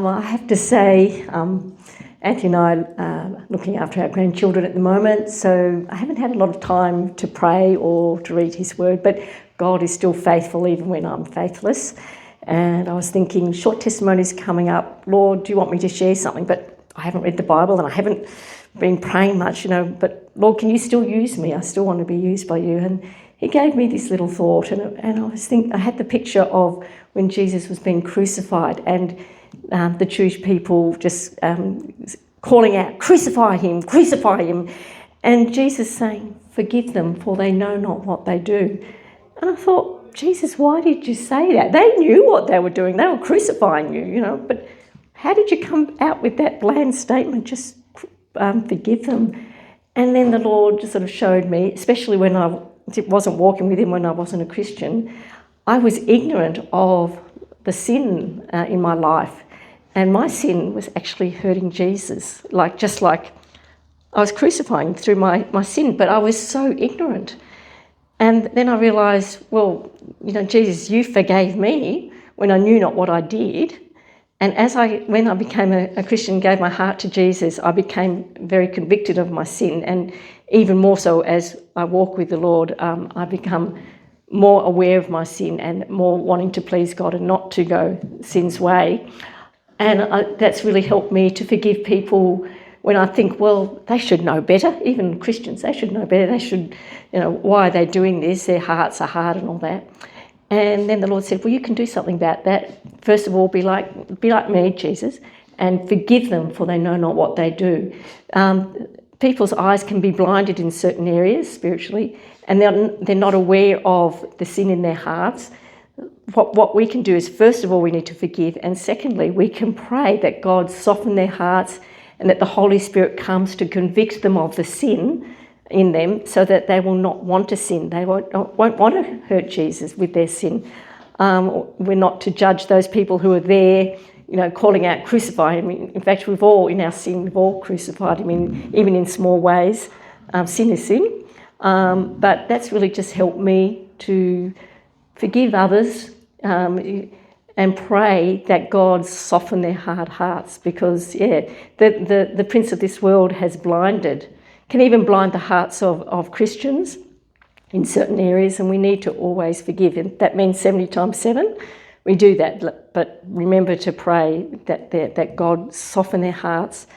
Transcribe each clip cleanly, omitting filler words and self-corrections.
I have to say, Anthony and I are looking after our grandchildren at the moment, so I haven't had a lot of time to pray or to read his word, but God is still faithful even when I'm faithless. And I was thinking, short testimonies coming up. Lord, do you want me to share something? But I haven't read the Bible and I haven't been praying much, but Lord, can you still use me? I still want to be used by you. And he gave me this little thought, and I had the picture of when Jesus was being crucified, and the Jewish people just calling out, crucify him, and Jesus saying, forgive them, for they know not what they do. And I thought, Jesus, why did you say that? They knew what they were doing. They were crucifying you, but how did you come out with that bland statement, just forgive them? And then the Lord just sort of showed me, especially when I wasn't walking with him when I wasn't a Christian, I was ignorant of the sin in my life. And my sin was actually hurting Jesus, just like I was crucifying through my sin, but I was so ignorant. And then I realised, well, Jesus, you forgave me when I knew not what I did. And when I became a Christian, gave my heart to Jesus, I became very convicted of my sin. And even more so as I walk with the Lord, I become more aware of my sin and more wanting to please God and not to go sin's way. And that's really helped me to forgive people when I think, well, they should know better, even Christians, they should know better. They should, why are they doing this? Their hearts are hard and all that. And then the Lord said, well, you can do something about that. First of all, be like me, Jesus, and forgive them, for they know not what they do. People's eyes can be blinded in certain areas spiritually, and they're not aware of the sin in their hearts. What we can do is, first of all, we need to forgive, and secondly, we can pray that God soften their hearts and that the Holy Spirit comes to convict them of the sin in them, so that they will not want to sin. They won't want to hurt Jesus with their sin. We're not to judge those people who are there, calling out, crucify him. In fact, we've all, in our sin, we've all crucified him, even in small ways. Sin is sin. But that's really just helped me to forgive others and pray that God soften their hard hearts, because, the prince of this world has can even blind the hearts of Christians in certain areas, and we need to always forgive. And that means 70 times 7. We do that, but remember to pray that God soften their hearts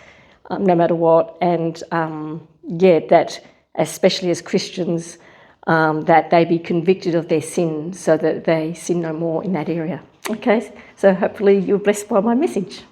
no matter what, and that especially as Christians, that they be convicted of their sin so that they sin no more in that area. Okay, so hopefully you're blessed by my message.